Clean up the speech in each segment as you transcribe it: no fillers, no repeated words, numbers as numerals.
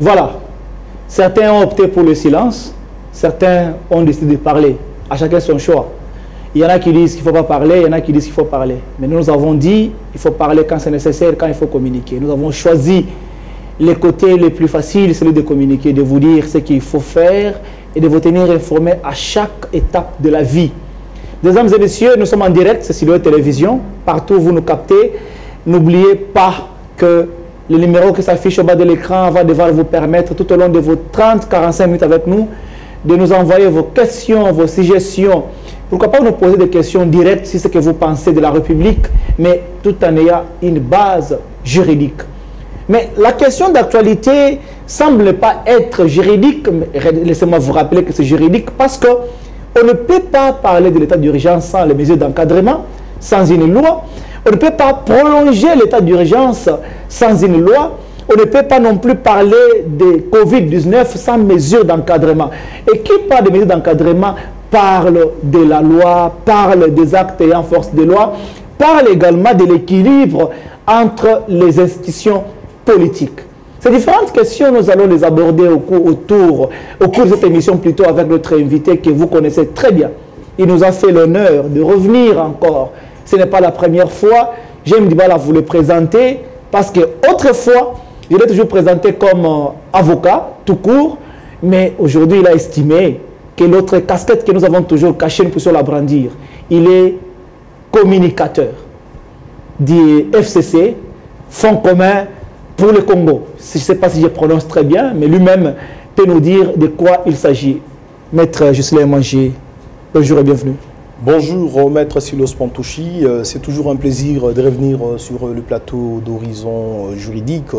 Voilà. Certains ont opté pour le silence, certains ont décidé de parler. À chacun son choix. Il y en a qui disent qu'il ne faut pas parler, il y en a qui disent qu'il faut parler. Mais nous avons dit qu'il faut parler quand c'est nécessaire, quand il faut communiquer. Nous avons choisi les côtés les plus faciles, celui de communiquer, de vous dire ce qu'il faut faire et de vous tenir informés à chaque étape de la vie. Mesdames et messieurs, nous sommes en direct, c'est Siloé Télévision. Partout où vous nous captez, n'oubliez pas que le numéro qui s'affiche au bas de l'écran va devoir vous permettre tout au long de vos 30-45 minutes avec nous de nous envoyer vos questions, vos suggestions. Pourquoi pas nous poser des questions directes si c'est ce que vous pensez de la République, mais tout en ayant une base juridique. Mais la question d'actualité semble pas être juridique. Laissez-moi vous rappeler que c'est juridique parce qu'on ne peut pas parler de l'état d'urgence sans les mesures d'encadrement, sans une loi. On ne peut pas prolonger l'état d'urgence sans une loi. On ne peut pas non plus parler de Covid-19 sans mesures d'encadrement. Et qui parle de mesures d'encadrement parle de la loi, parle des actes ayant force de loi, parle également de l'équilibre entre les institutions politiques. Ces différentes questions, nous allons les aborder au cours de cette émission plutôt avec notre invité que vous connaissez très bien. Il nous a fait l'honneur de revenir encore. Ce n'est pas la première fois. J'aime du mal à vous le présenter parce que autrefois, je l'ai toujours présenté comme avocat, tout court, mais aujourd'hui, il a estimé que l'autre casquette que nous avons toujours cachée, nous puissions la brandir. Il est communicateur du FCC, Fonds commun pour le Congo. Je ne sais pas si je prononce très bien, mais lui-même peut nous dire de quoi il s'agit. Maître Ghislain Mwangi, bonjour et bienvenue. Bonjour Maître Silos Pantouchi, c'est toujours un plaisir de revenir sur le plateau d'Horizon Juridique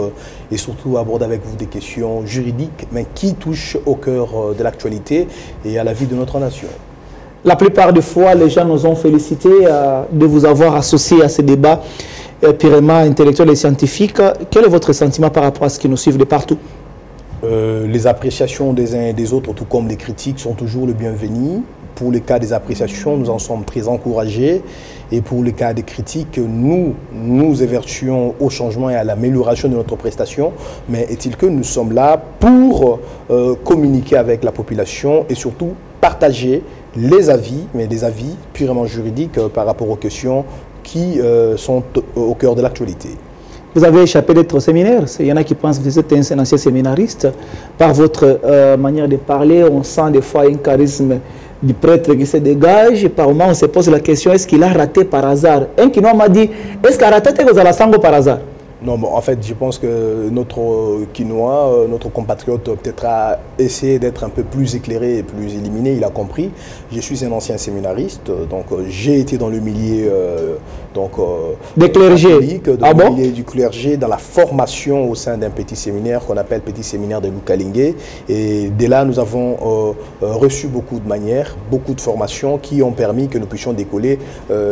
et surtout aborder avec vous des questions juridiques mais qui touchent au cœur de l'actualité et à la vie de notre nation. La plupart des fois, les gens nous ont félicité de vous avoir associé à ces débats purement intellectuels et scientifiques. Quel est votre sentiment par rapport à ce qui nous suivent de partout? Les appréciations des uns et des autres, tout comme les critiques, sont toujours le bienvenu. Pour le cas des appréciations, nous en sommes très encouragés. Et pour le cas des critiques, nous évertuons au changement et à l'amélioration de notre prestation. Mais est-il que nous sommes là pour communiquer avec la population et surtout partager les avis, mais des avis purement juridiques par rapport aux questions qui sont au cœur de l'actualité. Vous avez échappé d'être au séminaire. Il y en a qui pensent que vous êtes un ancien séminariste. Par votre manière de parler, on sent des fois un charisme du prêtre qui se dégage. Et par moment, on se pose la question, est-ce qu'il a raté par hasard? Un qui m'a dit, est-ce qu'il a raté la sango par hasard? Non, bon, en fait, je pense que notre Quinois, notre compatriote, peut-être a essayé d'être un peu plus éclairé et plus illuminé. Il a compris. Je suis un ancien séminariste, donc j'ai été dans le milieu des clergés, dans le milieu du clergé, dans la formation au sein d'un petit séminaire qu'on appelle Petit Séminaire de Lukalingue. Et dès là, nous avons reçu beaucoup de manières, beaucoup de formations qui ont permis que nous puissions décoller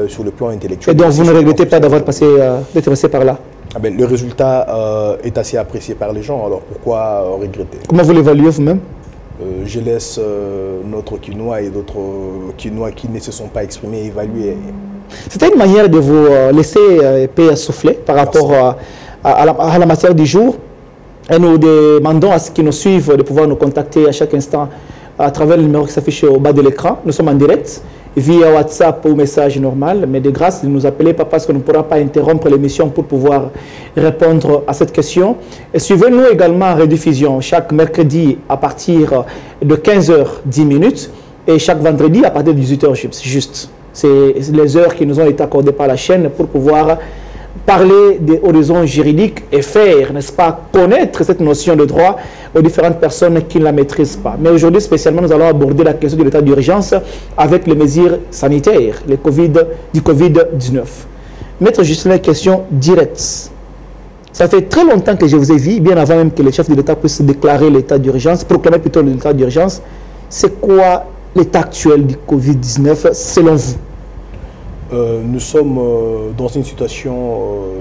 sur le plan intellectuel. Et donc, vous ne regrettez pas d'avoir d'être passé par là? Ah ben, le résultat est assez apprécié par les gens, alors pourquoi regretter? Comment vous l'évaluez vous-même? Je laisse notre Quinois et d'autres Quinois qui ne se sont pas exprimés évaluer. C'était une manière de vous laisser paix souffler par rapport à la matière du jour. Et nous demandons à ceux qui nous suivent de pouvoir nous contacter à chaque instant à travers le numéro qui s'affiche au bas de l'écran. Nous sommes en direct via WhatsApp ou message normal, mais de grâce de nous appeler, pas parce qu'on ne pourra pas interrompre l'émission pour pouvoir répondre à cette question. Et suivez-nous également en rediffusion chaque mercredi à partir de 15h10 et chaque vendredi à partir de 18h juste. C'est les heures qui nous ont été accordées par la chaîne pour pouvoir parler des horizons juridiques et faire, n'est-ce pas, connaître cette notion de droit aux différentes personnes qui ne la maîtrisent pas. Mais aujourd'hui, spécialement, nous allons aborder la question de l'état d'urgence avec les mesures sanitaires, du Covid-19. Maître Ghislain, question directe. Ça fait très longtemps que je vous ai vu, bien avant même que le chef de l'État puisse déclarer l'état d'urgence, proclamer plutôt l'état d'urgence. C'est quoi l'état actuel du Covid-19 selon vous? Nous sommes dans une situation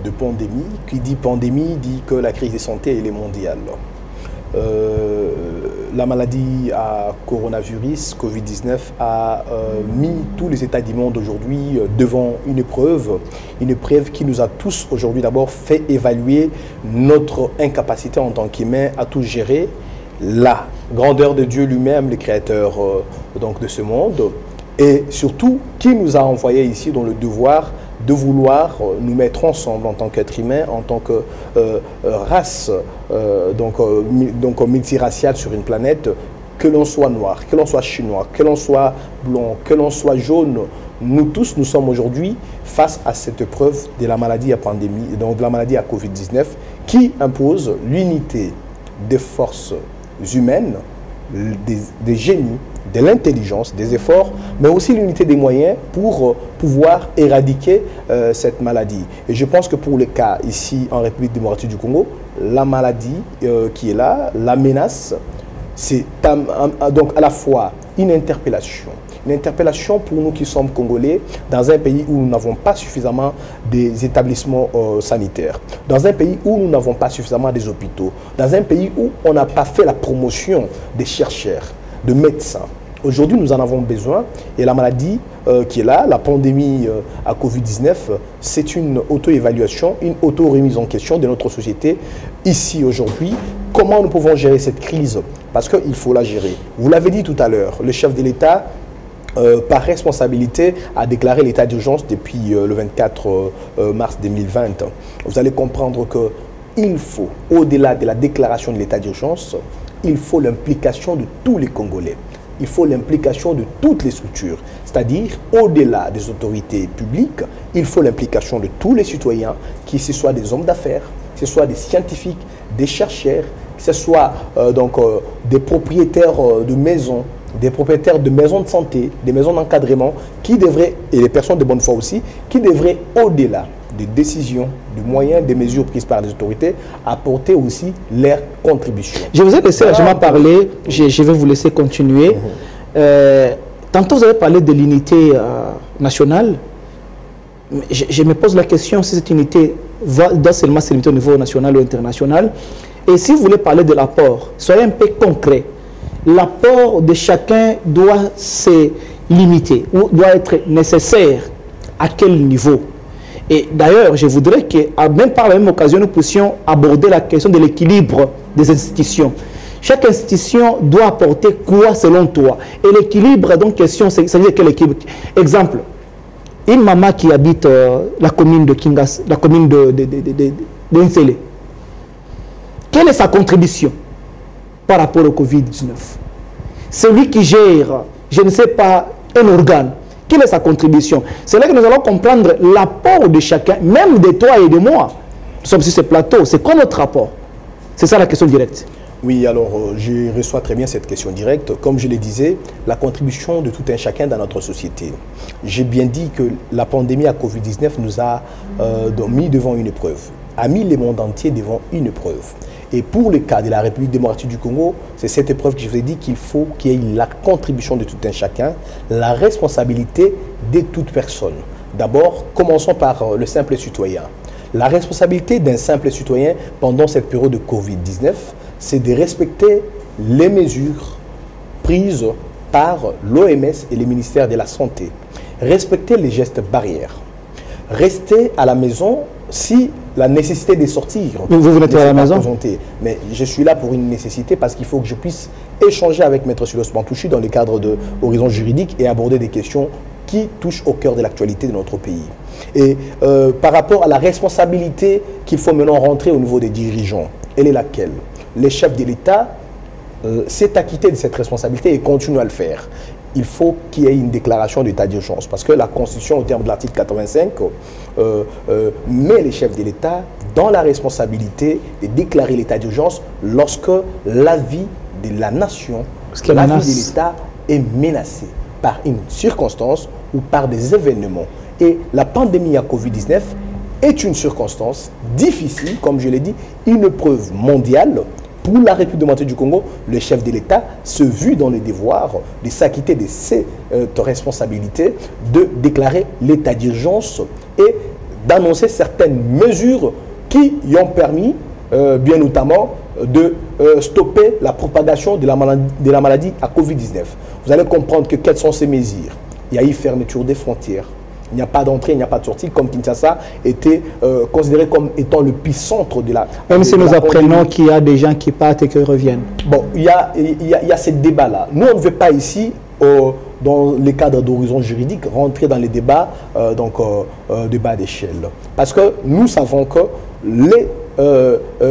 de pandémie. Qui dit pandémie dit que la crise de santé elle est mondiale. la maladie à coronavirus, Covid-19, a mis tous les États du monde aujourd'hui devant une épreuve qui nous a tous aujourd'hui d'abord fait évaluer notre incapacité en tant qu'humains à tout gérer, la grandeur de Dieu lui-même, le créateur donc de ce monde, et surtout qui nous a envoyés ici dans le devoir de vouloir nous mettre ensemble en tant qu'être humain, en tant que race donc multiraciale sur une planète, que l'on soit noir, que l'on soit chinois, que l'on soit blond, que l'on soit jaune. Nous tous, nous sommes aujourd'hui face à cette épreuve de la maladie à pandémie, donc de la maladie à Covid-19, qui impose l'unité des forces humaines, des génies, de l'intelligence, des efforts, mais aussi l'unité des moyens pour pouvoir éradiquer cette maladie. Et je pense que pour le cas ici en République démocratique du Congo, la maladie qui est là, la menace, c'est donc à la fois une interpellation pour nous qui sommes Congolais dans un pays où nous n'avons pas suffisamment des établissements sanitaires, dans un pays où nous n'avons pas suffisamment des hôpitaux, dans un pays où on n'a pas fait la promotion des chercheurs, de médecins. Aujourd'hui, nous en avons besoin et la maladie qui est là, la pandémie à Covid-19, c'est une auto-évaluation, une auto-remise en question de notre société ici aujourd'hui. Comment nous pouvons gérer cette crise? Parce qu'il faut la gérer. Vous l'avez dit tout à l'heure, le chef de l'État, par responsabilité, a déclaré l'état d'urgence depuis le 24 mars 2020. Vous allez comprendre qu'il faut, au-delà de la déclaration de l'état d'urgence, il faut l'implication de tous les Congolais. Il faut l'implication de toutes les structures, c'est-à-dire au-delà des autorités publiques, il faut l'implication de tous les citoyens, que ce soit des hommes d'affaires, que ce soit des scientifiques, des chercheurs, que ce soit des propriétaires de maisons, des propriétaires de maisons de santé, des maisons d'encadrement, qui devraient, et les personnes de bonne foi aussi, qui devraient, au-delà des décisions, des moyens, des mesures prises par les autorités, apporter aussi leur contribution. Je vous ai laissé largement parler, je vais vous laisser continuer. Tantôt vous avez parlé de l'unité nationale. Je me pose la question si cette unité doit seulement se limiter au niveau national ou international. Et si vous voulez parler de l'apport, soyez un peu concret. L'apport de chacun doit se limiter ou doit être nécessaire à quel niveau? Et d'ailleurs, je voudrais que, même par la même occasion, nous puissions aborder la question de l'équilibre des institutions. Chaque institution doit apporter quoi selon toi? Et l'équilibre, donc, question, ça veut dire quel équilibre? Exemple, une maman qui habite la commune de Kingas, la commune de Nsele, quelle est sa contribution par rapport au Covid-19? Celui qui gère, je ne sais pas, un organe, quelle est sa contribution? C'est là que nous allons comprendre l'apport de chacun, même de toi et de moi. Nous sommes sur ce plateau, c'est quoi notre rapport? C'est ça la question directe. Oui, alors je reçois très bien cette question directe. Comme je le disais, la contribution de tout un chacun dans notre société. J'ai bien dit que la pandémie à Covid-19 nous a mis devant une épreuve, a mis le monde entier devant une épreuve. Et pour le cas de la République démocratique du Congo, c'est cette épreuve que je vous ai dit qu'il faut qu'il y ait la contribution de tout un chacun, la responsabilité de toute personne. D'abord, commençons par le simple citoyen. La responsabilité d'un simple citoyen pendant cette période de Covid-19, c'est de respecter les mesures prises par l'OMS et le ministère de la Santé. Respecter les gestes barrières. Rester à la maison si la nécessité de sortir. Vous n'êtes pas à la maison? Mais je suis là pour une nécessité parce qu'il faut que je puisse échanger avec Maître Silos Mantouchi dans le cadre de Horizon Juridique et aborder des questions qui touchent au cœur de l'actualité de notre pays. Et par rapport à la responsabilité qu'il faut maintenant rentrer au niveau des dirigeants, elle est laquelle? Les chefs de l'État s'est acquitté de cette responsabilité et continue à le faire. Il faut qu'il y ait une déclaration d'état d'urgence parce que la Constitution, au terme de l'article 85, met les chefs de l'État dans la responsabilité de déclarer l'état d'urgence lorsque la vie de la nation, la vie de l'État est menacée par une circonstance ou par des événements. Et la pandémie à Covid-19 est une circonstance difficile, comme je l'ai dit, une preuve mondiale. Pour la République démocratique du Congo, le chef de l'État se vit dans le devoir de s'acquitter de ses responsabilités, de déclarer l'état d'urgence et d'annoncer certaines mesures qui y ont permis bien notamment de stopper la propagation de la maladie à Covid-19. Vous allez comprendre que quelles sont ces mesures. Il y a eu fermeture des frontières. Il n'y a pas d'entrée, il n'y a pas de sortie, comme Kinshasa était considéré comme étant le centre de la... Même si nous apprenons qu'il y a des gens qui partent et qui reviennent. Bon, il y a ce débat-là. Nous, on ne veut pas ici, dans les cadres d'horizon juridique, rentrer dans les débats de bas d'échelle. Parce que nous savons que les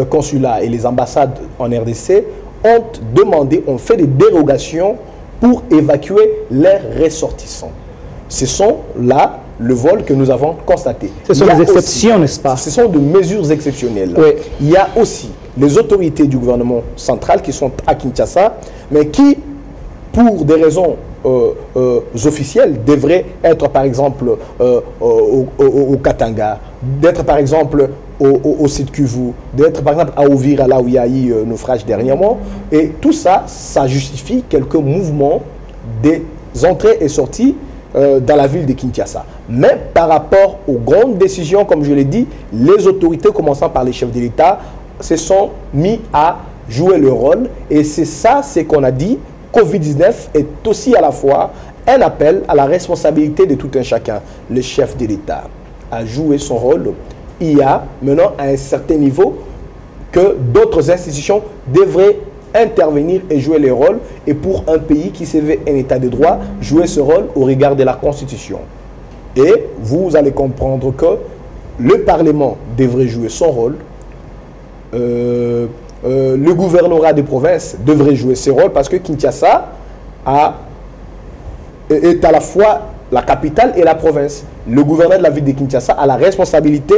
consulats et les ambassades en RDC ont fait des dérogations pour évacuer leurs ressortissants. Ce sont là le vol que nous avons constaté. Ce sont des exceptions, n'est-ce pas? Ce sont des mesures exceptionnelles. Oui. Il y a aussi les autorités du gouvernement central qui sont à Kinshasa, mais qui, pour des raisons officielles, devraient être par exemple au Katanga, d'être par exemple au Sud Kivu, d'être par exemple à Uvira, là où il y a eu naufrage dernièrement. Et tout ça, ça justifie quelques mouvements des entrées et sorties dans la ville de Kinshasa. Mais par rapport aux grandes décisions, comme je l'ai dit, les autorités, commençant par les chefs de l'État, se sont mis à jouer le rôle. Et c'est ça, c'est qu'on a dit, Covid-19 est aussi à la fois un appel à la responsabilité de tout un chacun. Le chef de l'État a joué son rôle. Il y a maintenant, à un certain niveau, que d'autres institutions devraient intervenir et jouer les rôles, et pour un pays qui se veut un état de droit, jouer ce rôle au regard de la Constitution. Et vous allez comprendre que le Parlement devrait jouer son rôle, le gouvernorat des provinces devrait jouer ses rôles, parce que Kinshasa est à la fois la capitale et la province. Le gouverneur de la ville de Kinshasa a la responsabilité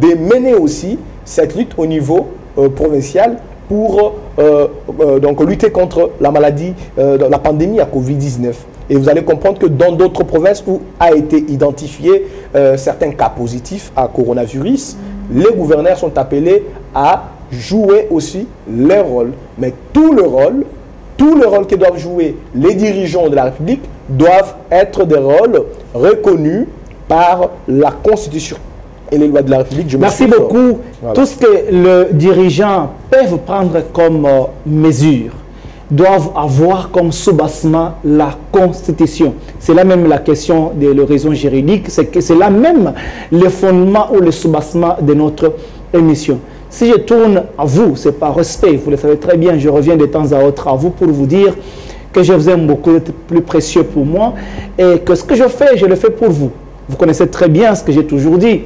de mener aussi cette lutte au niveau provincial pour lutter contre la maladie, la pandémie à Covid-19. Et vous allez comprendre que dans d'autres provinces où a été identifié certains cas positifs à coronavirus, les gouverneurs sont appelés à jouer aussi leur rôle. Mais tout le rôle que doivent jouer les dirigeants de la République doivent être des rôles reconnus par la Constitution et les lois de la République. Merci beaucoup. Voilà. Tout ce que les dirigeants peuvent prendre comme mesure doivent avoir comme soubassement la Constitution. C'est là même la question de l'horizon juridique, c'est là même le fondement ou le soubassement de notre émission. Si je tourne à vous, c'est par respect, vous le savez très bien, je reviens de temps à autre à vous pour vous dire que je vous aime beaucoup, vous êtes plus précieux pour moi et que ce que je fais, je le fais pour vous. Vous connaissez très bien ce que j'ai toujours dit.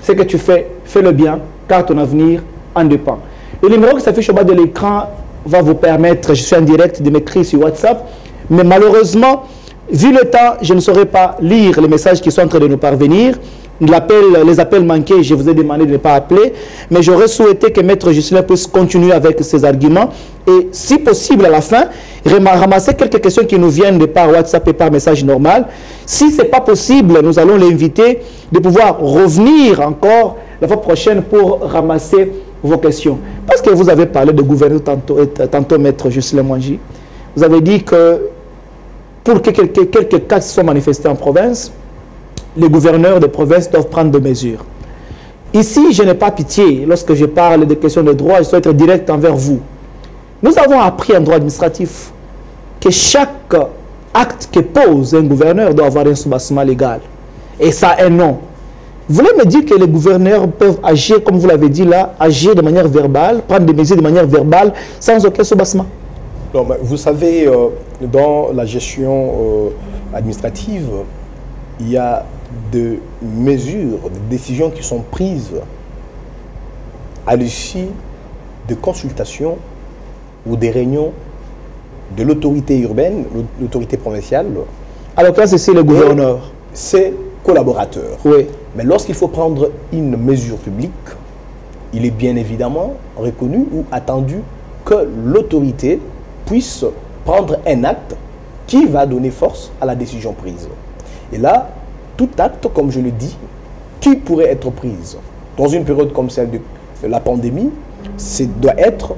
Ce que tu fais, fais-le bien, car ton avenir en dépend. Le numéro qui s'affiche au bas de l'écran va vous permettre, je suis en direct, de m'écrire sur WhatsApp, mais malheureusement, vu le temps, je ne saurais pas lire les messages qui sont en train de nous parvenir. Les appels manqués, je vous ai demandé de ne pas appeler, mais j'aurais souhaité que Maître Ghislain puisse continuer avec ses arguments et, si possible, à la fin, ramasser quelques questions qui nous viennent de par WhatsApp et par message normal. Si ce n'est pas possible, nous allons l'inviter de pouvoir revenir encore la fois prochaine pour ramasser vos questions. Parce que vous avez parlé de gouverneur tantôt Maître Ghislain Mwangi. Vous avez dit que pour que quelques cas soient manifestés en province, les gouverneurs de province doivent prendre des mesures. Ici, je n'ai pas pitié. Lorsque je parle de questions de droit, je dois être direct envers vous. Nous avons appris en droit administratif que chaque acte que pose un gouverneur doit avoir un soubassement légal. Et ça a un nom. Vous voulez me dire que les gouverneurs peuvent agir, comme vous l'avez dit là, agir de manière verbale, prendre des mesures de manière verbale, sans aucun soubassement? Non, mais vous savez, dans la gestion administrative, il y a des mesures, des décisions qui sont prises à l'issue de consultations ou des réunions de l'autorité urbaine, l'autorité provinciale. Alors là, c'est le gouverneur. Ses collaborateurs. Oui. Mais lorsqu'il faut prendre une mesure publique, il est bien évidemment reconnu ou attendu que l'autorité puisse prendre un acte qui va donner force à la décision prise. Et là, tout acte, comme je le dis, qui pourrait être prise dans une période comme celle de la pandémie, doit être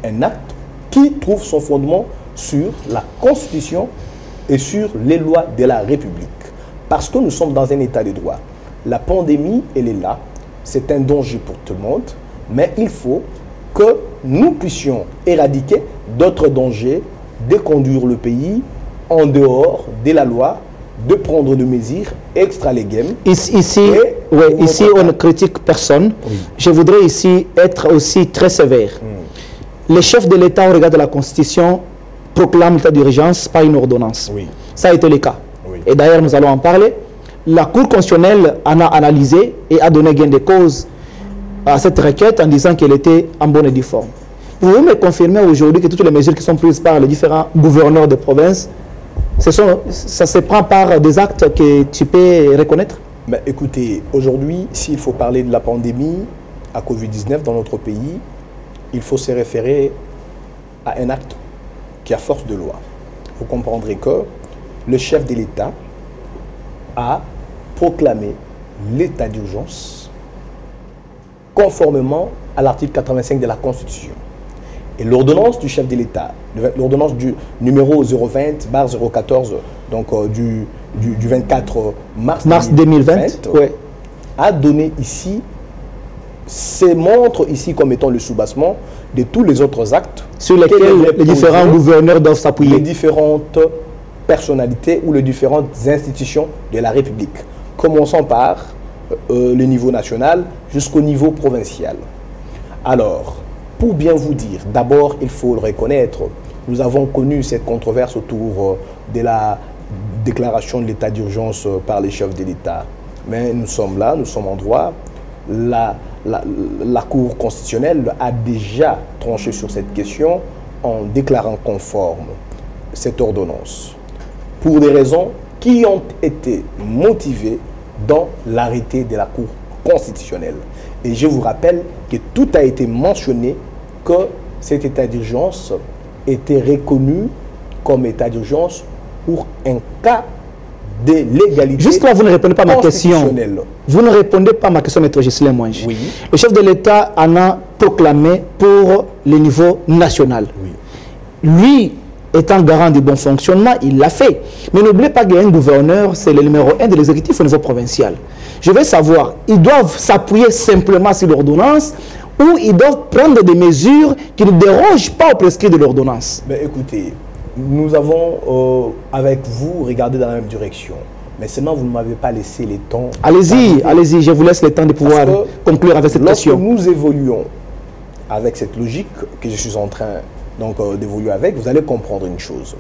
un acte qui trouve son fondement sur la Constitution et sur les lois de la République. Parce que nous sommes dans un état de droit. La pandémie, elle est là. C'est un danger pour tout le monde. Mais il faut que nous puissions éradiquer d'autres dangers, déconduire le pays en dehors de la loi, de prendre des mesures extra-légales. Ici on ne critique personne. Oui. Je voudrais ici être aussi très sévère. Les chefs de l'État, au regard de la Constitution, proclament l'état d'urgence par une ordonnance. Oui. Ça a été le cas. Oui. Et d'ailleurs, nous allons en parler. La Cour constitutionnelle en a analysé et a donné gain de cause à cette requête en disant qu'elle était en bonne et due forme. Pouvez-vous me confirmer aujourd'hui que toutes les mesures qui sont prises par les différents gouverneurs de province, ça se prend par des actes que tu peux reconnaître? Ben, écoutez, aujourd'hui, s'il faut parler de la pandémie à Covid-19 dans notre pays, il faut se référer à un acte qui a force de loi. Vous comprendrez que le chef de l'État a proclamé l'état d'urgence conformément à l'article 85 de la Constitution. Et l'ordonnance du chef de l'État, l'ordonnance du numéro 020/014, donc du 24 mars 2020, ouais, a donné ici, montre ici comme étant le soubassement de tous les autres actes sur lesquels les différents gouverneurs doivent s'appuyer. Les différentes personnalités ou les différentes institutions de la République. Commençons par le niveau national jusqu'au niveau provincial. Alors, pour bien vous dire, d'abord, il faut le reconnaître, nous avons connu cette controverse autour de la déclaration de l'état d'urgence par les chefs de l'État. Mais nous sommes là, nous sommes en droit. La Cour constitutionnelle a déjà tranché sur cette question en déclarant conforme cette ordonnance pour des raisons qui ont été motivées dans l'arrêté de la Cour constitutionnelle. Et je vous rappelle que tout a été mentionné que cet état d'urgence était reconnu comme état d'urgence pour un cas de légalité. Juste là, vous ne répondez pas à ma question. Vous ne répondez pas à ma question, Maître Ghislain Mwangi. Oui. Le chef de l'État en a proclamé pour le niveau national. Oui. Lui, étant garant du bon fonctionnement, il l'a fait. Mais n'oubliez pas qu'un gouverneur, c'est le numéro 1 de l'exécutif au niveau provincial. Je veux savoir, ils doivent s'appuyer simplement sur l'ordonnance ou ils doivent prendre des mesures qui ne dérogent pas au prescrit de l'ordonnance? Mais écoutez, nous avons, avec vous, regardé dans la même direction. Mais seulement, vous ne m'avez pas laissé les temps. Allez-y, allez-y, je vous laisse le temps de pouvoir conclure avec cette question. Lorsque nous évoluons avec cette logique que je suis en train d'évoluer avec, vous allez comprendre une chose.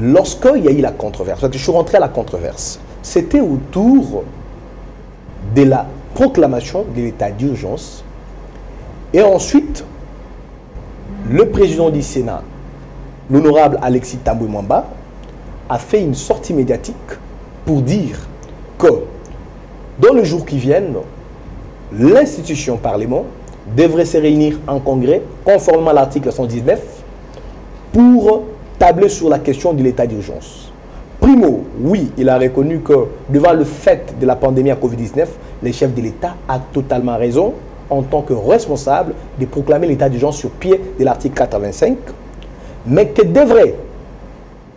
Lorsqu'il y a eu la controverse, parce que je suis rentré à la controverse, c'était autour de la proclamation de l'état d'urgence. Et ensuite, le président du Sénat, l'honorable Alexis Tambwe Mwamba, a fait une sortie médiatique pour dire que dans les jours qui viennent, l'institution Parlement devrait se réunir en congrès, conformément à l'article 119, pour tabler sur la question de l'état d'urgence. Primo, oui, il a reconnu que devant le fait de la pandémie à Covid-19, les chefs de l'État ont totalement raison en tant que responsable de proclamer l'état d'urgence sur pied de l'article 85, mais que devrait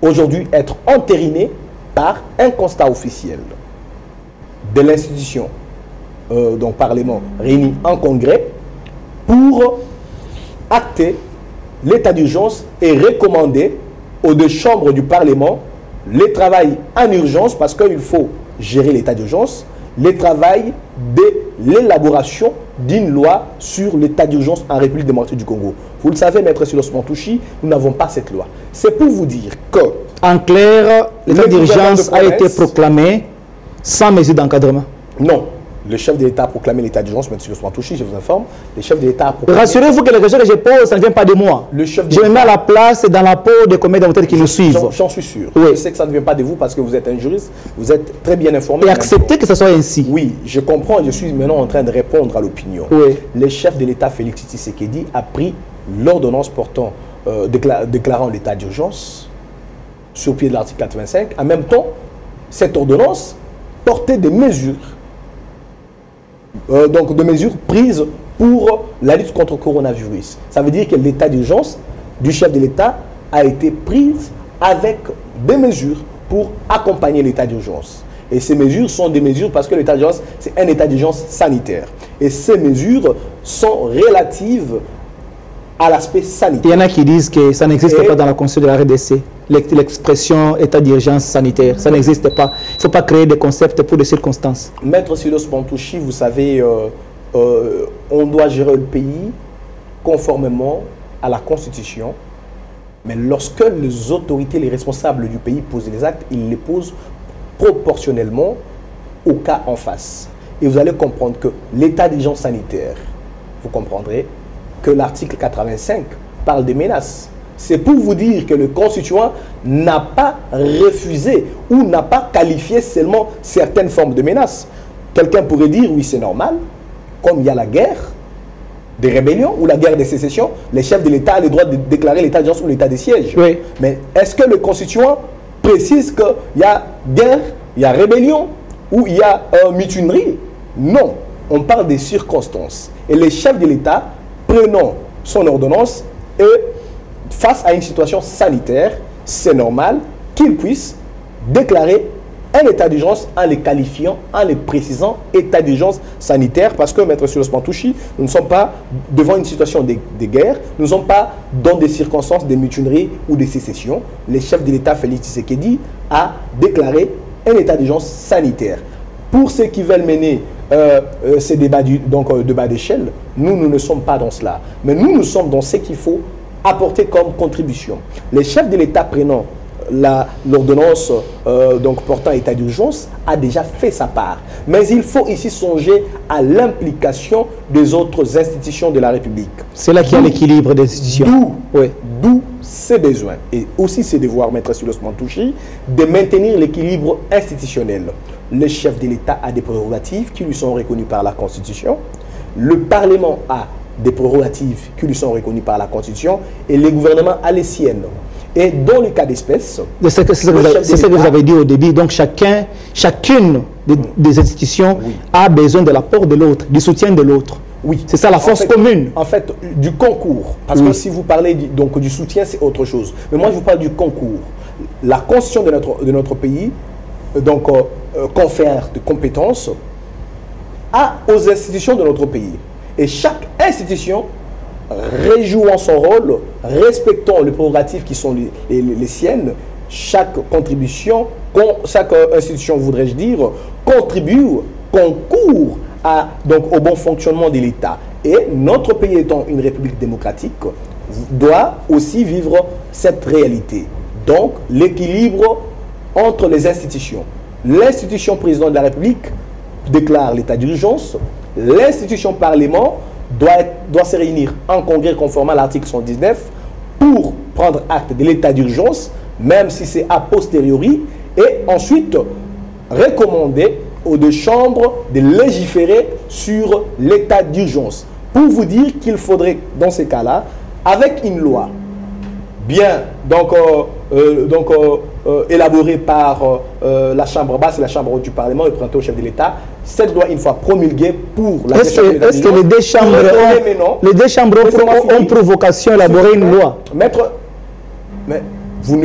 aujourd'hui être entériné par un constat officiel de l'institution, donc Parlement réuni en congrès, pour acter l'état d'urgence et recommander aux deux chambres du Parlement le travail en urgence, parce qu'il faut gérer l'état d'urgence, le travail de l'élaboration d'une loi sur l'état d'urgence en République démocratique du Congo. Vous le savez, Maître Silos Mantouchi, nous n'avons pas cette loi. C'est pour vous dire que... En clair, l'état d'urgence a été proclamé sans mesure d'encadrement. Non. Le chef de l'État a proclamé l'état d'urgence, M. Silos Mantouchi, je vous informe. Le chef de l'État a proclamé... Rassurez-vous que les questions que je pose, ça ne vient pas de moi. Je me mets à la place et dans la peau des comédiens qui nous suivent. J'en suis sûr. Oui. Je sais que ça ne vient pas de vous parce que vous êtes un juriste, vous êtes très bien informé. Et acceptez que ce soit ainsi. Oui, je comprends, je suis maintenant en train de répondre à l'opinion. Oui. Le chef de l'État, Félix Tshisekedi, a pris l'ordonnance portant, déclarant l'état d'urgence sur pied de l'article 85. En même temps, cette ordonnance portait des mesures, donc des mesures prises pour la lutte contre le coronavirus. Ça veut dire que l'état d'urgence du chef de l'État a été prise avec des mesures pour accompagner l'état d'urgence. Et ces mesures sont des mesures parce que l'état d'urgence, c'est un état d'urgence sanitaire. Et ces mesures sont relatives à l'aspect sanitaire. Il y en a qui disent que ça n'existe pas dans la Constitution de la RDC. L'expression état d'urgence sanitaire, ça n'existe pas. Il ne faut pas créer des concepts pour des circonstances. Maître Silos Bantouchi, vous savez, on doit gérer le pays conformément à la Constitution. Mais lorsque les autorités, les responsables du pays posent les actes, ils les posent proportionnellement au cas en face. Et vous allez comprendre que l'état d'urgence sanitaire, vous comprendrez que l'article 85 parle des menaces. C'est pour vous dire que le constituant n'a pas refusé ou n'a pas qualifié seulement certaines formes de menaces. Quelqu'un pourrait dire, oui, c'est normal, comme il y a la guerre des rébellions ou la guerre des sécessions, les chefs de l'État ont le droit de déclarer l'état d'urgence ou l'état de siège. Oui. Mais est-ce que le constituant précise qu'il y a guerre, il y a rébellion ou il y a mutinerie? Non, on parle des circonstances. Et les chefs de l'État, prenant son ordonnance et face à une situation sanitaire, c'est normal qu'ils puissent déclarer un état d'urgence en les qualifiant, en les précisant état d'urgence sanitaire, parce que, Maître Silos Bantouchi, nous ne sommes pas devant une situation de guerre, nous ne sommes pas dans des circonstances de mutinerie ou de sécession. Le chef de l'État, Félix Tshisekedi, a déclaré un état d'urgence sanitaire. Pour ceux qui veulent mener ces débats de bas d'échelle, nous ne sommes pas dans cela. Mais nous sommes dans ce qu'il faut apporter comme contribution. Les chefs de l'État prenant l'ordonnance portant état d'urgence a déjà fait sa part. Mais il faut ici songer à l'implication des autres institutions de la République. C'est là qu'il y a l'équilibre des institutions. D'où ses besoins et aussi ses devoirs, Maître Silos Bantouchi, de maintenir l'équilibre institutionnel. Le chef de l'État a des prérogatives qui lui sont reconnues par la Constitution. Le Parlement a des prérogatives qui lui sont reconnues par la Constitution et le gouvernement a les siennes. Et dans le cas d'espèce, c'est ce que vous avez dit au début, donc chacune des institutions a besoin de l'apport de l'autre, du soutien de l'autre. Oui. C'est ça la force commune. En fait, du concours. Parce que si vous parlez du soutien, c'est autre chose. Mais moi, je vous parle du concours. La Constitution de notre pays confère de compétences aux institutions de notre pays. Et chaque institution, rejouant son rôle, respectant les prérogatives qui sont les siennes, chaque contribution, chaque institution, voudrais-je dire, concourt au bon fonctionnement de l'État. Et notre pays étant une république démocratique, doit aussi vivre cette réalité. Donc, l'équilibre entre les institutions. L'institution président de la République déclare l'état d'urgence, l'institution Parlement doit se réunir en congrès conformément à l'article 119 pour prendre acte de l'état d'urgence, même si c'est a posteriori, et ensuite recommander aux deux chambres de légiférer sur l'état d'urgence. Pour vous dire qu'il faudrait, dans ces cas-là, avec une loi bien élaborée par la chambre basse et la chambre haute du Parlement et présentée au chef de l'État, cette loi, une fois promulguée pour la question de l'état d'urgence, est-ce que les deux chambres ont pour vocation d'élaborer une loi? Maître, mais vous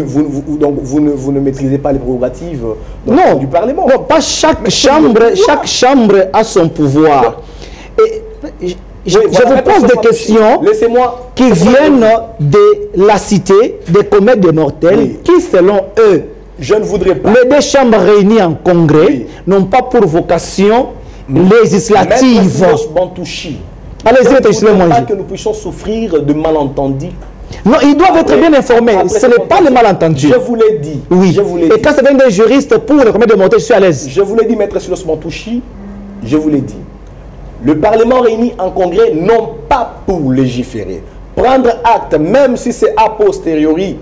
ne maîtrisez pas les prérogatives du Parlement. Non, pas chaque chambre a son pouvoir. Et je vous pose des questions qui viennent de la cité, des comètes de mortels, qui selon eux, je ne voudrais pas. Les deux chambres réunies en congrès n'ont pas pour vocation législative. Allez-y, pas que nous puissions souffrir de malentendus. Non, ils doivent être bien informés. Ce n'est pas le malentendu. Je vous l'ai dit. Oui. Et quand ça vient des juristes pour les comètes de mortels, je suis à l'aise. Je vous l'ai dit, Maître Silos Bantouchi. Je vous l'ai dit. Le Parlement réuni en congrès, non pas pour légiférer. Prendre acte, même si c'est a posteriori,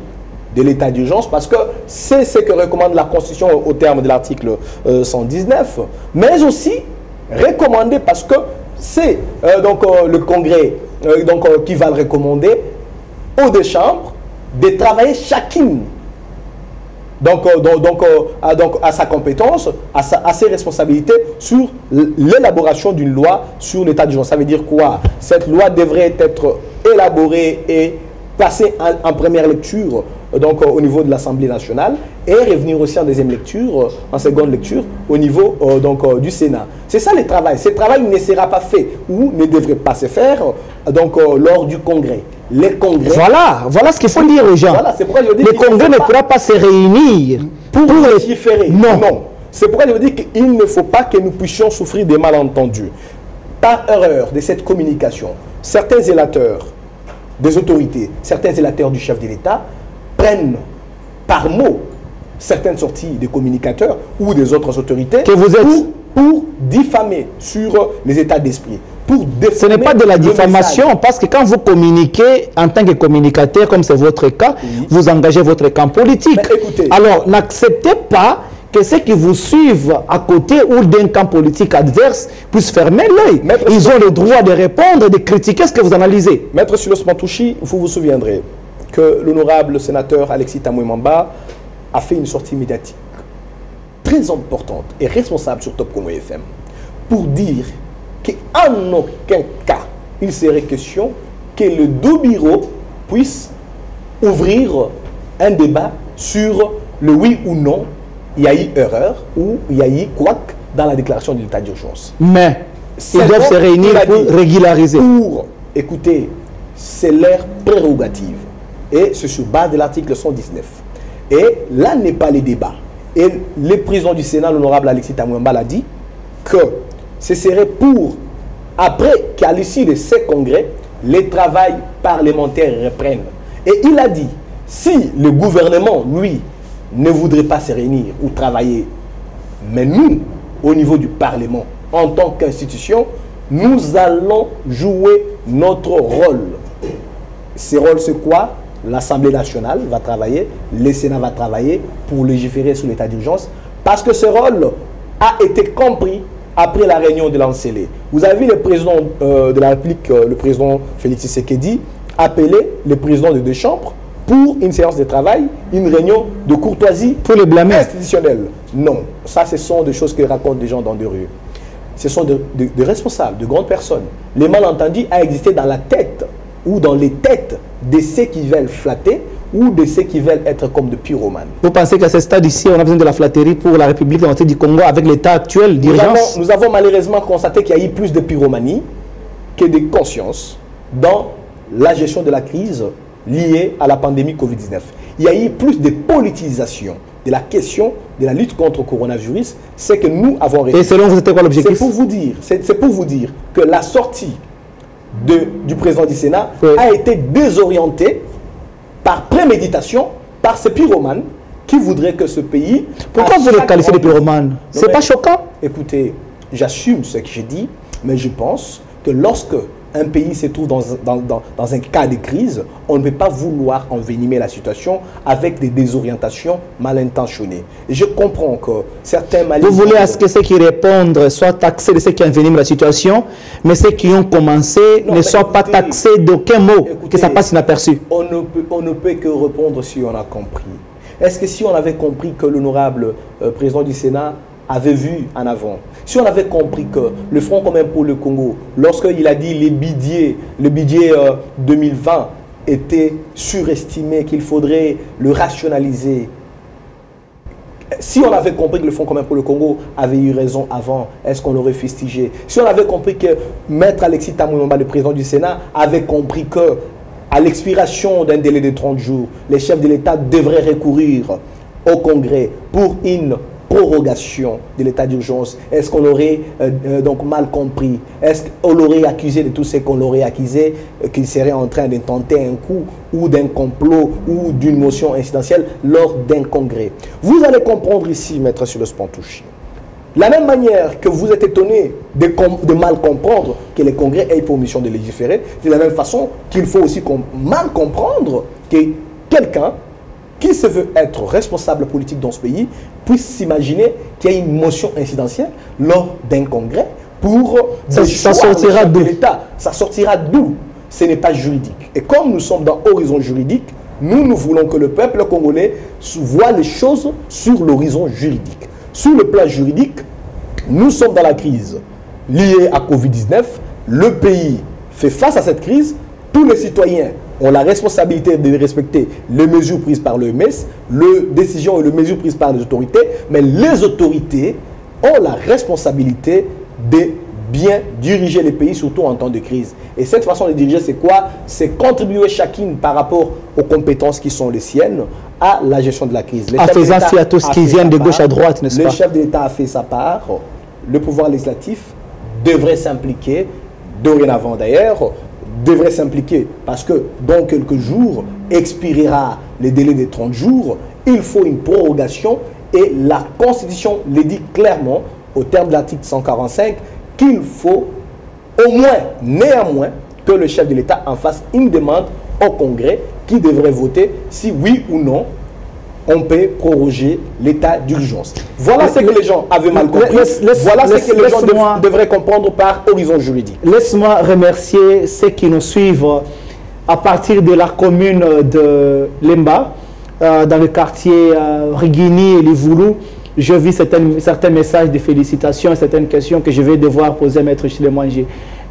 de l'état d'urgence, parce que c'est ce que recommande la Constitution au terme de l'article 119, mais aussi recommander, parce que c'est le Congrès qui va le recommander aux deux chambres de travailler chacune à sa compétence, à ses responsabilités sur l'élaboration d'une loi sur l'état d'urgence. Ça veut dire quoi? Cette loi devrait être élaborée et passée en première lecture donc, au niveau de l'Assemblée nationale et revenir aussi en deuxième lecture, en seconde lecture, au niveau du Sénat. C'est ça le travail. Ce travail ne sera pas fait ou ne devrait pas se faire lors du Congrès. Les congrès... Voilà ce qu'il faut dire aux gens. Voilà, c'est pourquoi je dis le Congrès ne pourra pas se réunir pour légiférer. Non. C'est pourquoi je veux dire qu'il ne faut pas que nous puissions souffrir des malentendus. Par erreur de cette communication, certains zélateurs des autorités, certains zélateurs du chef de l'État prennent par mot certaines sorties des communicateurs ou des autres autorités que vous êtes pour diffamer sur les états d'esprit. Ce n'est pas de la diffamation parce que quand vous communiquez en tant que communicateur, comme c'est votre cas, oui, vous engagez votre camp politique. Mais écoutez, alors n'acceptez pas que ceux qui vous suivent à côté ou d'un camp politique adverse puissent fermer l'œil. Ils ont le droit de répondre, de critiquer ce que vous analysez. Maître Silos Mantouchi, vous vous souviendrez que l'honorable sénateur Alexis Tamoué-Mamba a fait une sortie médiatique très importante et responsable sur Top Congo FM pour dire qu'en aucun cas il serait question que le deux bureaux puisse ouvrir un débat sur le oui ou non il y a eu erreur ou il y a eu quoi dans la déclaration de l'état d'urgence. Mais ils doivent se réunir pour régulariser. Écoutez, c'est leur prérogative. Et c'est sur base de l'article 119. Et là n'est pas le débat. Et le président du Sénat, l'honorable Alexis Tamoué-Mamba, l'a dit que ce serait pour, après qu'à l'issue de ces congrès, les travaux parlementaires reprennent. Et il a dit, si le gouvernement, lui, ne voudrait pas se réunir ou travailler, mais nous, au niveau du Parlement, en tant qu'institution, nous allons jouer notre rôle. Ce rôle, c'est quoi? L'Assemblée nationale va travailler, le Sénat va travailler pour légiférer sur l'état d'urgence, parce que ce rôle a été compris après la réunion de l'Ancélé. Vous avez vu le président de la République, le président Félix Tshisekedi, appeler le président des deux chambres pour une séance de travail, une réunion de courtoisie pour les blâmer institutionnelle. Non, ça ce sont des choses que racontent des gens dans des rues. Ce sont des responsables, de grandes personnes. Les malentendus a existé dans la tête ou dans les têtes de ceux qui veulent flatter ou de ceux qui veulent être comme de pyromanes. Vous pensez qu'à ce stade ici, on a besoin de la flatterie pour la République démocratique du Congo avec l'état actuel d'urgence? Nous avons malheureusement constaté qu'il y a eu plus de pyromanie que de conscience dans la gestion de la crise liée à la pandémie Covid-19. Il y a eu plus de politisation de la question de la lutte contre le coronavirus, c'est que nous avons réussi. Et selon vous, c'était quoi l'objectif? C'est pour vous dire que la sortie du président du Sénat a été désorientée par préméditation par ces pyromanes qui voudraient que ce pays... Pourquoi vous les qualifiez de pyromanes? C'est pas choquant? Écoutez, j'assume ce que j'ai dit, mais je pense que lorsque un pays se trouve dans un cas de crise, on ne peut pas vouloir envenimer la situation avec des désorientations mal intentionnées. Et je comprends que certains Maliens... Vous voulez à ce que ceux qui répondent soient taxés de ceux qui enveniment la situation, mais ceux qui ont commencé ne soient pas taxés d'aucun mot, que ça passe inaperçu. On ne peut que répondre si on a compris. Est-ce que si on avait compris que l'honorable président du Sénat avait vu en avant, si on avait compris que le Front commun pour le Congo, lorsqu'il a dit le budget 2020 était surestimé, qu'il faudrait le rationaliser, si on avait compris que le Front commun pour le Congo avait eu raison avant, est-ce qu'on l'aurait fustigé? Si on avait compris que Maître Alexis Tamoué-Mamba, le président du Sénat, avait compris que à l'expiration d'un délai de 30 jours, les chefs de l'État devraient recourir au Congrès pour une prorogation de l'état d'urgence, est-ce qu'on l'aurait donc mal compris? Est-ce qu'on l'aurait accusé de tout ce qu'on l'aurait accusé, qu'il serait en train de tenter un coup ou d'un complot ou d'une motion incidentielle lors d'un congrès? Vous allez comprendre ici, Maître Silos Mantouchi, la même manière que vous êtes étonné de mal comprendre que les congrès aient pour mission de légiférer, c'est de la même façon qu'il faut aussi mal comprendre que quelqu'un qui se veut être responsable politique dans ce pays puisse s'imaginer qu'il y a une motion incidentielle lors d'un congrès pour ça sortira d'où? Ça sortira d'où? Ce n'est pas juridique. Et comme nous sommes dans l'horizon juridique, nous voulons que le peuple congolais voit les choses sur l'horizon juridique. Sur le plan juridique, nous sommes dans la crise liée à Covid-19. Le pays fait face à cette crise. tous les citoyens ont la responsabilité de respecter les mesures prises par l'OMS, les décisions et les mesures prises par les autorités, mais les autorités ont la responsabilité de bien diriger les pays, surtout en temps de crise. Et cette façon de diriger, c'est quoi? C'est contribuer chacune par rapport aux compétences qui sont les siennes à la gestion de la crise. En faisant ci à tous ce qui viennent de gauche à droite, n'est-ce pas? Le chef de l'État a fait sa part. Le pouvoir législatif devrait s'impliquer, dorénavant d'ailleurs, devrait s'impliquer parce que dans quelques jours expirera le délai des 30 jours. Il faut une prorogation et la Constitution le dit clairement au terme de l'article 145 qu'il faut au moins, néanmoins, que le chef de l'État en fasse une demande au Congrès qui devrait voter si oui ou non on peut proroger l'état d'urgence. Voilà ce que les gens avaient mal compris. Voilà ce que les gens devraient comprendre par horizon juridique. Laisse-moi remercier ceux qui nous suivent à partir de la commune de Lemba, dans le quartier Rigini et Livoulou. Je vis certains messages de félicitations et certaines questions que je vais devoir poser à Maître Chilemwanje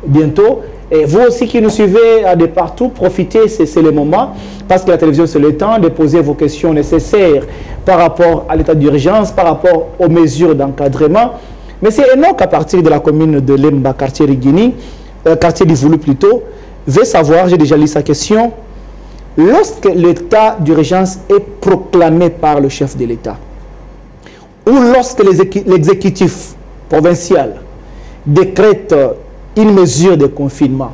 bientôt. Et vous aussi qui nous suivez de partout, profitez, c'est le moment, parce que la télévision c'est le temps de poser vos questions nécessaires par rapport à l'état d'urgence, par rapport aux mesures d'encadrement. Mais c'est Enoch à partir de la commune de Lemba, quartier Rigini, quartier Livoulou plutôt, veut savoir, j'ai déjà lu sa question, lorsque l'état d'urgence est proclamé par le chef de l'État, ou lorsque l'exécutif provincial décrète une mesure de confinement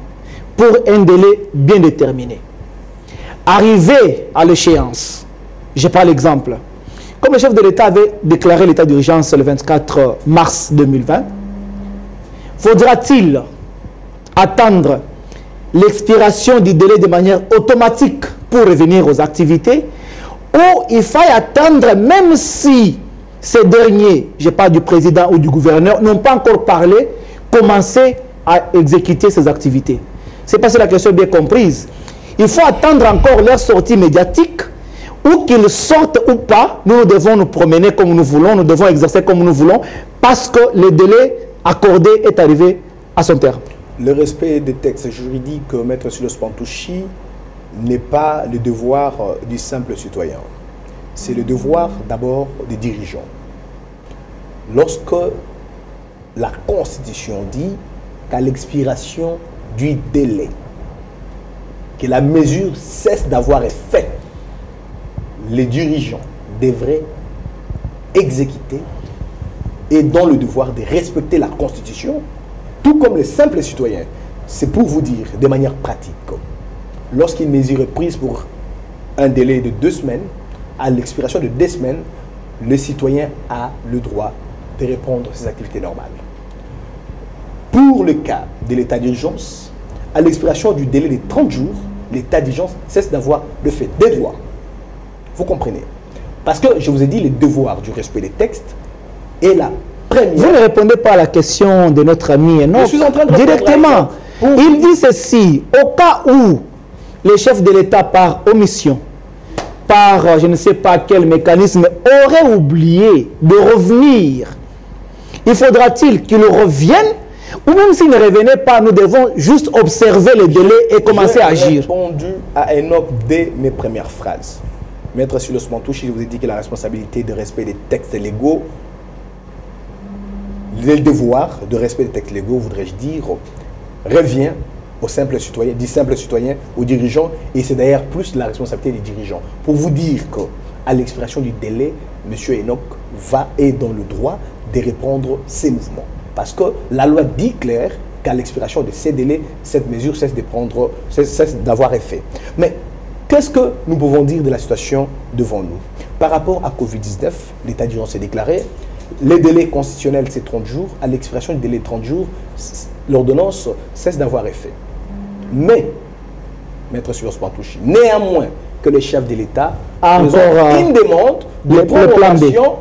pour un délai bien déterminé, arrivé à l'échéance, je prends l'exemple, comme le chef de l'État avait déclaré l'état d'urgence le 24 mars 2020, faudra-t-il attendre l'expiration du délai de manière automatique pour revenir aux activités, ou il faut attendre même si ces derniers, je parle du président ou du gouverneur, n'ont pas encore parlé, commencer à exécuter ces activités? C'est parce que la question est bien comprise. Il faut attendre encore leur sortie médiatique, ou qu'ils sortent ou pas. Nous devons nous promener comme nous voulons, nous devons exercer comme nous voulons, parce que le délai accordé est arrivé à son terme. Le respect des textes juridiques, Maître Silos Pantouchi, n'est pas le devoir du simple citoyen. C'est le devoir d'abord des dirigeants. Lorsque la Constitution dit qu'à l'expiration du délai, que la mesure cesse d'avoir effet, les dirigeants devraient exécuter et dans le devoir de respecter la Constitution, tout comme les simples citoyens. C'est pour vous dire de manière pratique, lorsqu'une mesure est prise pour un délai de 2 semaines, à l'expiration de 2 semaines, le citoyen a le droit de reprendre ses activités normales. Pour le cas de l'état d'urgence, à l'expiration du délai de 30 jours, l'état d'urgence cesse d'avoir le fait des droits. Vous comprenez? Parce que je vous ai dit le devoir du respect des textes est la première. Vous ne répondez pas à la question de notre ami Enoch. Je suis en train de directement. Il dit ceci: au cas où les chefs de l'État, par omission, par je ne sais pas quel mécanisme, auraient oublié de revenir, il faudra-t-il qu'ils reviennent? Ou même s'ils ne revenaient pas, nous devons juste observer le délai et commencer à agir? J'ai répondu à Enoch dès mes premières phrases. Maître Silos Pantouchi, je vous ai dit que la responsabilité de respect des textes légaux, le devoir de respect des textes légaux, voudrais-je dire, revient aux simples citoyens, du simple citoyen, aux dirigeants, et c'est d'ailleurs plus la responsabilité des dirigeants. Pour vous dire qu'à l'expiration du délai, M. Enoch est dans le droit de reprendre ses mouvements. Parce que la loi dit clair qu'à l'expiration de ces délais, cette mesure cesse d'avoir effet. Mais qu'est-ce que nous pouvons dire de la situation devant nous? Par rapport à Covid-19, l'état d'urgence est déclaré. Les délais constitutionnels, c'est 30 jours. À l'expiration du délai de 30 jours, l'ordonnance cesse d'avoir effet. Mais, Maître Silos Pantouchi, néanmoins que les chefs de l'État ont une demande de prorogation,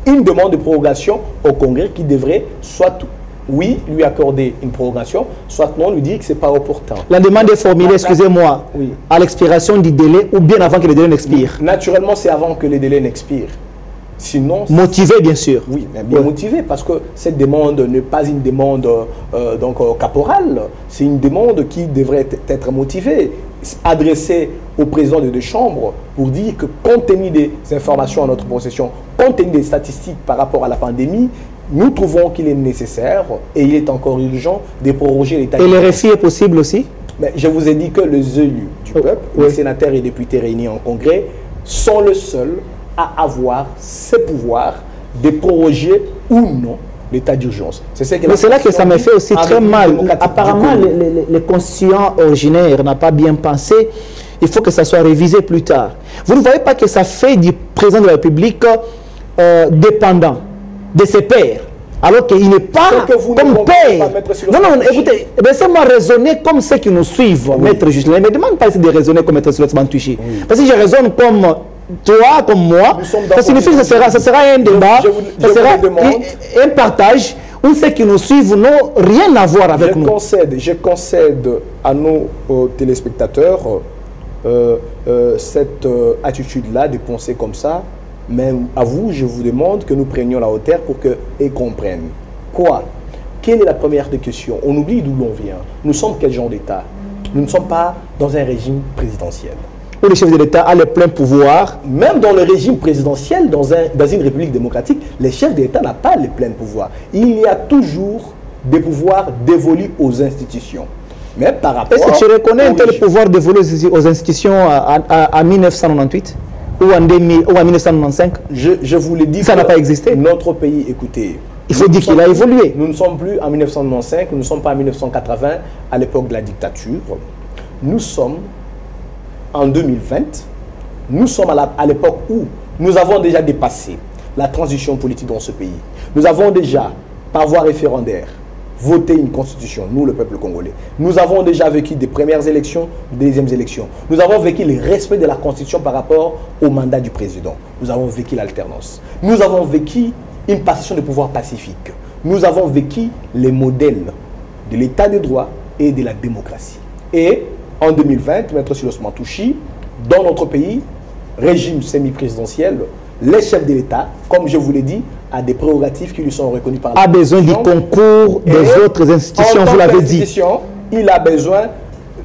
une demande de prorogation au Congrès qui devrait soit oui lui accorder une prorogation, soit non lui dire que ce n'est pas opportun. La demande est formulée, excusez-moi, oui, à l'expiration du délai ou bien avant que le délai n'expire? Naturellement, c'est avant que le délai n'expire. Sinon, motivé, bien sûr. Oui, mais bien motivé, parce que cette demande n'est pas une demande caporale, c'est une demande qui devrait être motivée, adressée au président des deux chambres pour dire que compte tenu des informations en notre possession, compte tenu des statistiques par rapport à la pandémie, nous trouvons qu'il est nécessaire et il est encore urgent de proroger l'état d'urgence. Et le RFI est possible aussi? Mais je vous ai dit que les élus du peuple, les sénateurs et députés réunis en congrès, sont les seuls à avoir ce pouvoir de proroger ou non l'état d'urgence. Mais c'est là que ça me fait aussi très mal. Apparemment, les constituants originaires n'ont pas bien pensé. Il faut que ça soit révisé plus tard. Vous ne voyez pas que ça fait du président de la République dépendant de ses pairs, alors qu'il n'est pas comme père. Non, écoutez, laissez-moi raisonner comme ceux qui nous suivent, Maître Justin. Ne me demande pas de raisonner comme Maître Sulot Mantouchi. Parce que je raisonne comme toi, comme moi, ça signifie que ça sera un débat, ça sera un partage où ceux qui nous suivent n'ont rien à voir avec nous. Je concède à nos téléspectateurs cette attitude-là de penser comme ça. Mais à vous, je vous demande que nous prenions la hauteur pour qu'ils comprennent. Quoi? Quelle est la première des questions? On oublie d'où l'on vient. Nous sommes quel genre d'État? Nous ne sommes pas dans un régime présidentiel. Où le chef de l'État a le plein pouvoir. Même dans le régime présidentiel, dans une république démocratique, le chef de l'État n'a pas le plein pouvoir. Il y a toujours des pouvoirs dévolus aux institutions. Mais par rapport... Est-ce que tu reconnais un tel pouvoir dévolu aux institutions à 1998 ou en 1995? Je vous l'ai dit, ça n'a pas existé. Notre pays, écoutez, il faut dire qu'il a évolué. Nous ne sommes plus en 1995, nous ne sommes pas en 1980, à l'époque de la dictature. Nous sommes en 2020, nous sommes à l'époque où nous avons déjà dépassé la transition politique dans ce pays. Nous avons déjà, par voie référendaire, voté une constitution, nous le peuple congolais. Nous avons déjà vécu des premières élections, des deuxièmes élections. Nous avons vécu le respect de la constitution par rapport au mandat du président. Nous avons vécu l'alternance. Nous avons vécu une passation de pouvoir pacifique. Nous avons vécu les modèles de l'état de droit et de la démocratie. Et en 2020, Maître Sulot Mantouchi, dans notre pays, régime semi-présidentiel, les chefs de l'État, comme je vous l'ai dit, a des prérogatives qui lui sont reconnues par la Constitution. A besoin du concours des autres institutions, vous l'avez dit. Il a besoin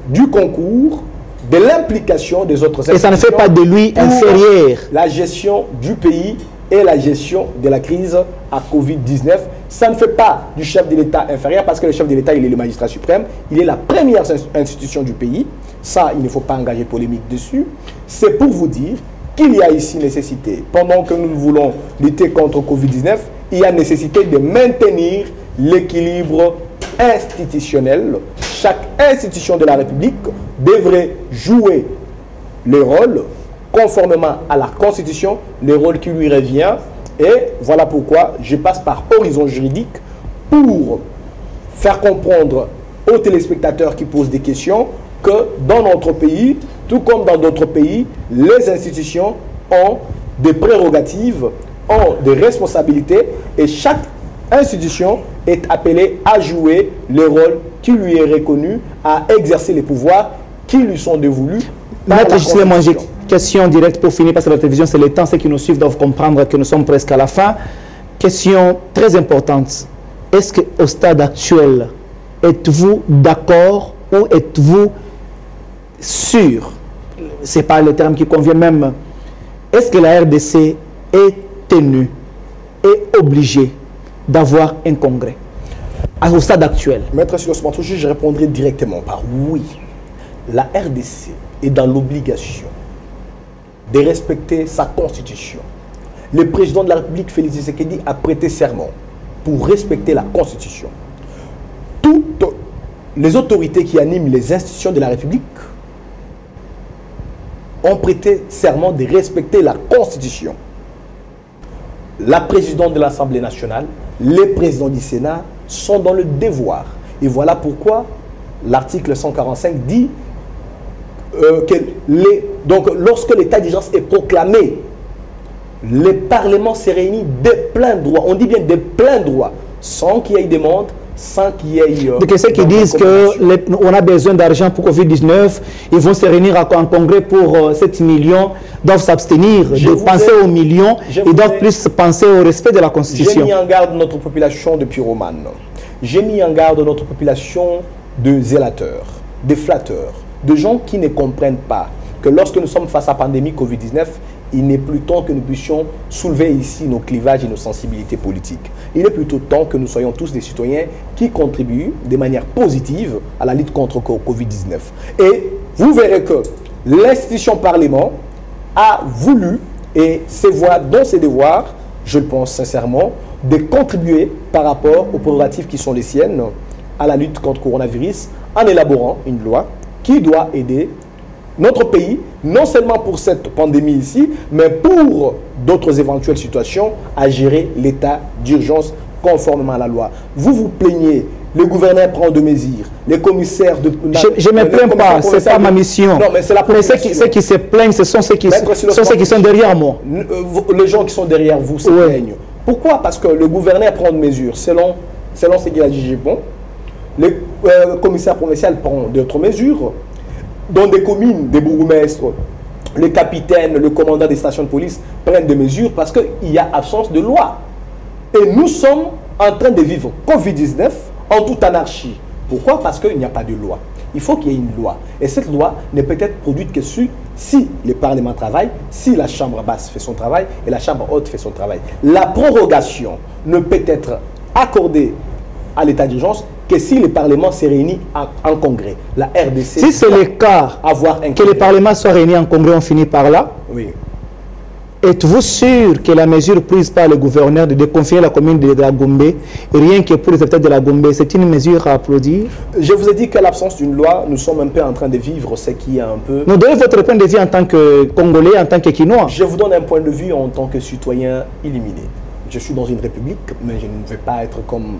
du concours, de l'implication des autres institutions. Et ça ne fait pas de lui inférieur. La gestion du pays et la gestion de la crise à Covid-19. Ça ne fait pas du chef de l'État inférieur parce que le chef de l'État, il est le magistrat suprême. Il est la première institution du pays. Ça, il ne faut pas engager polémique dessus. C'est pour vous dire qu'il y a ici nécessité, pendant que nous voulons lutter contre Covid-19, il y a nécessité de maintenir l'équilibre institutionnel. Chaque institution de la République devrait jouer le rôle, conformément à la Constitution, le rôle qui lui revient. Et voilà pourquoi je passe par horizon juridique pour faire comprendre aux téléspectateurs qui posent des questions que dans notre pays, tout comme dans d'autres pays, les institutions ont des prérogatives, ont des responsabilités et chaque institution est appelée à jouer le rôle qui lui est reconnu, à exercer les pouvoirs qui lui sont dévolus. Maître Justin Mwangi, question directe pour finir parce que la télévision c'est le temps, ceux qui nous suivent doivent comprendre que nous sommes presque à la fin. Question très importante, est-ce qu'au stade actuel, êtes-vous d'accord ou êtes-vous sûr, ce n'est pas le terme qui convient même, est-ce que la RDC est tenue et obligée d'avoir un congrès au stade actuel? Maître Sulot Mantouchi, je répondrai directement par oui. La RDC est dans l'obligation de respecter sa constitution. Le président de la République, Félix Tshisekedi, a prêté serment pour respecter la constitution. Toutes les autorités qui animent les institutions de la République ont prêté serment de respecter la Constitution. La présidente de l'Assemblée nationale, les présidents du Sénat sont dans le devoir. Et voilà pourquoi l'article 145 dit donc lorsque l'état d'urgence est proclamé, le Parlement s'est réuni de plein droit, on dit bien de plein droit, sans qu'il y ait demande sans qu'il y ait... Donc, ceux qui disent qu'on a besoin d'argent pour Covid-19, ils vont se réunir en congrès pour 7 millions, doivent s'abstenir de penser aux millions, ils doivent plus penser au respect de la Constitution. J'ai mis en garde notre population de pyromanes. J'ai mis en garde notre population de zélateurs, de flatteurs, de gens qui ne comprennent pas que lorsque nous sommes face à la pandémie Covid-19, il n'est plus temps que nous puissions soulever ici nos clivages et nos sensibilités politiques. Il est plutôt temps que nous soyons tous des citoyens qui contribuent de manière positive à la lutte contre Covid-19. Et vous verrez que l'institution Parlement a voulu et se voit dans ses devoirs, je le pense sincèrement, de contribuer par rapport aux prérogatives qui sont les siennes à la lutte contre le coronavirus en élaborant une loi qui doit aider notre pays, non seulement pour cette pandémie ici, mais pour d'autres éventuelles situations, à gérer l'état d'urgence conformément à la loi. Vous vous plaignez, le gouverneur prend de mesures, les commissaires de... Je ne me plains pas, ce n'est pas ma mission. Non, mais c'est la ceux qui se plaignent, ce sont ceux qui sont derrière moi. Les gens qui sont derrière vous se plaignent. Pourquoi? Parce que le gouverneur prend de mesures selon ce qu'il a jugé bon. Le commissaire provincial prend d'autres mesures. Dans des communes, des bourgmestres, les capitaines, le commandant des stations de police prennent des mesures parce qu'il y a absence de loi. Et nous sommes en train de vivre Covid-19 en toute anarchie. Pourquoi? Parce qu'il n'y a pas de loi. Il faut qu'il y ait une loi. Et cette loi ne peut être produite que si le Parlement travaille, si la Chambre basse fait son travail et la Chambre haute fait son travail. La prorogation ne peut être accordée à l'état d'urgence que si le Parlement s'est réuni en congrès. La RDC... Si c'est le cas que le Parlement soit réuni en congrès, on finit par là. Oui. Êtes-vous sûr que la mesure prise par le gouverneur de déconfiner la commune de la Gombe, rien que pour les habitants de la Gombe, c'est une mesure à applaudir? Je vous ai dit qu'à l'absence d'une loi, nous sommes un peu en train de vivre ce qui est un peu... Nous donnez votre point de vue en tant que Congolais, en tant que Quinois. Je vous donne un point de vue en tant que citoyen illuminé. Je suis dans une république, mais je ne vais pas être comme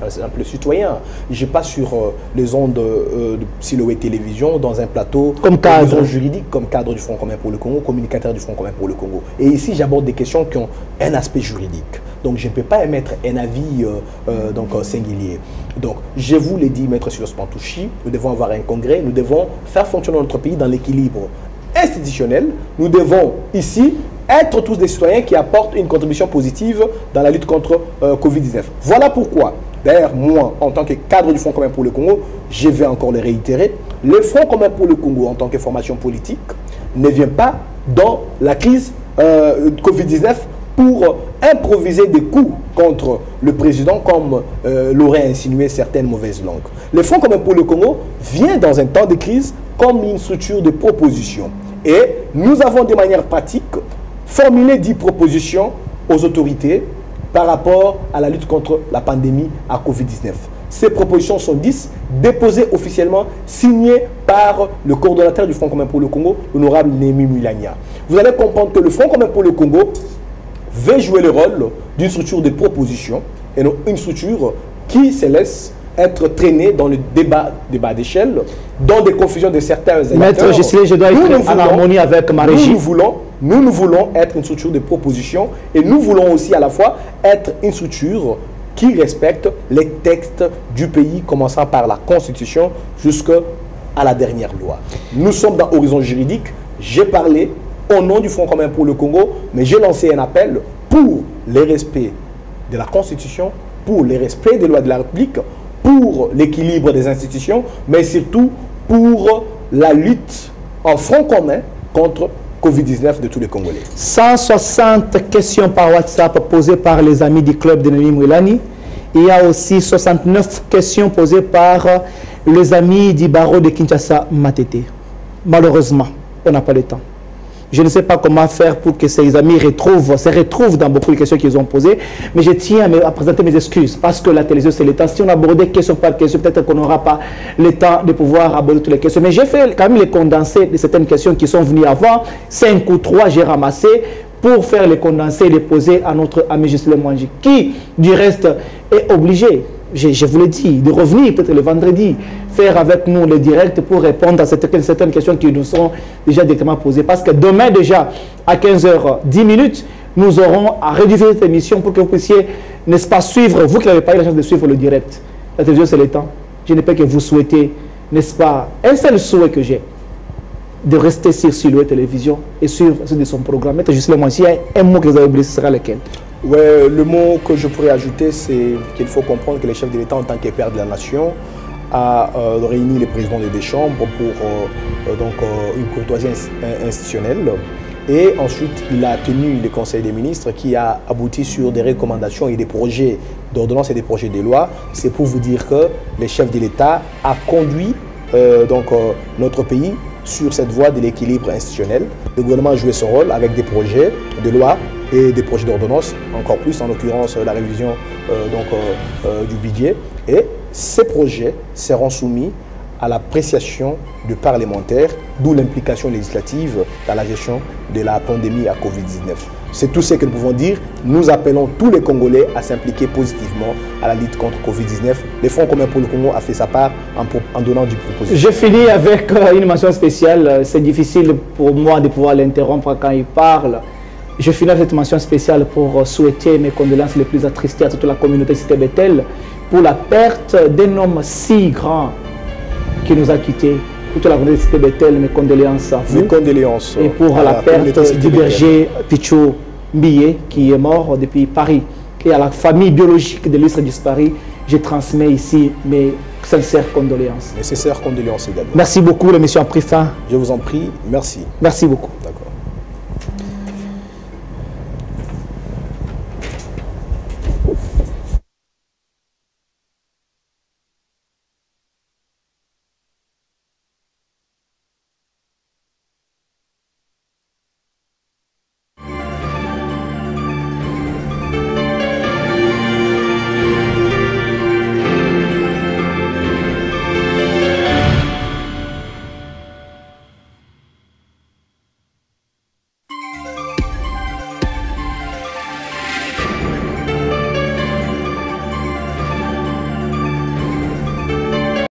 un simple citoyen. Je passe sur les ondes de Siloé Télévision dans un plateau comme cadre juridique, comme cadre du Front commun pour le Congo, communicateur du Front commun pour le Congo. Et ici, j'aborde des questions qui ont un aspect juridique. Donc, je ne peux pas émettre un avis singulier. Donc, je vous l'ai dit, Maître Silos Pantouchi, nous devons avoir un congrès, nous devons faire fonctionner notre pays dans l'équilibre institutionnel. Nous devons ici être tous des citoyens qui apportent une contribution positive dans la lutte contre Covid-19. Voilà pourquoi, d'ailleurs, moi, en tant que cadre du Front commun pour le Congo, je vais encore le réitérer, le Front commun pour le Congo, en tant que formation politique, ne vient pas dans la crise Covid-19 pour improviser des coups contre le président, comme l'auraient insinué certaines mauvaises langues. Le Front commun pour le Congo vient dans un temps de crise comme une structure de proposition. Et nous avons de manière pratique formulé 10 propositions aux autorités par rapport à la lutte contre la pandémie à Covid-19. Ces propositions sont 10, déposées officiellement, signées par le coordonnateur du Front commun pour le Congo, l'honorable Némi Mulania. Vous allez comprendre que le Front commun pour le Congo veut jouer le rôle d'une structure de proposition et non une structure qui se laisse être traînée dans le débat d'échelle, dans des confusions de certains acteurs. Maître Gisèle, je dois être en harmonie avec ma régie. Nous voulons être une structure de proposition et nous voulons aussi à la fois être une structure qui respecte les textes du pays, commençant par la Constitution jusqu'à la dernière loi. Nous sommes dans Horizon juridique. J'ai parlé au nom du Front commun pour le Congo, mais j'ai lancé un appel pour le respect de la Constitution, pour le respect des lois de la République, pour l'équilibre des institutions, mais surtout pour la lutte en front commun contre Covid-19 de tous les Congolais. 160 questions par WhatsApp posées par les amis du club de Némi Mulani. Il y a aussi 69 questions posées par les amis du barreau de Kinshasa Matete. Malheureusement, on n'a pas le temps. Je ne sais pas comment faire pour que ces amis se retrouvent dans beaucoup de questions qu'ils ont posées, mais je tiens à présenter mes excuses parce que la télévision, c'est le temps. Si on abordait question par question, peut-être qu'on n'aura pas le temps de pouvoir aborder toutes les questions. Mais j'ai fait quand même les condensés de certaines questions qui sont venues avant. 5 ou 3, j'ai ramassé pour faire les condensés et les poser à notre ami Gisèle Mwangi, qui, du reste, est obligé, je vous l'ai dit, de revenir peut-être le vendredi, faire avec nous le direct pour répondre à certaines questions qui nous sont déjà directement posées. Parce que demain déjà, à 15h10, nous aurons à rediffuser cette émission pour que vous puissiez, n'est-ce pas, suivre, vous qui n'avez pas eu la chance de suivre le direct. La télévision, c'est le temps. Je ne peux que vous souhaiter, n'est-ce pas, un seul souhait que j'ai, de rester sur Siloué Télévision et suivre ce de son programme. Mettez juste le mot. S'il y a un mot que vous avez oublié, ce sera lequel? Ouais, le mot que je pourrais ajouter, c'est qu'il faut comprendre que le chef de l'État, en tant que père de la nation, a réuni les présidents des deux chambres pour une courtoisie institutionnelle. Et ensuite, il a tenu le Conseil des ministres qui a abouti sur des recommandations et des projets d'ordonnance et des projets de loi. C'est pour vous dire que le chef de l'État a conduit notre pays sur cette voie de l'équilibre institutionnel. Le gouvernement a joué son rôle avec des projets de loi et des projets d'ordonnance, encore plus en l'occurrence la révision du budget. Et ces projets seront soumis à l'appréciation du parlementaire, d'où l'implication législative dans la gestion de la pandémie à Covid-19. C'est tout ce que nous pouvons dire. Nous appelons tous les Congolais à s'impliquer positivement à la lutte contre Covid-19. Le Front commun pour le Congo a fait sa part en donnant du proposition. Je finis avec une mention spéciale. C'est difficile pour moi de pouvoir l'interrompre quand il parle. Je finis avec cette mention spéciale pour souhaiter mes condoléances les plus attristées à toute la communauté Cité Bethel pour la perte d'un homme si grand qui nous a quittés. Toute la communauté Cité Bethel, mes condoléances à vous. Mes condoléances. Et pour la perte du berger Pichou Mbiye qui est mort depuis Paris. Et à la famille biologique de l'illustre disparu, je transmets ici mes sincères condoléances. Mes sincères condoléances également. Merci beaucoup, l'émission a pris fin. Je vous en prie, merci. Merci beaucoup. D'accord.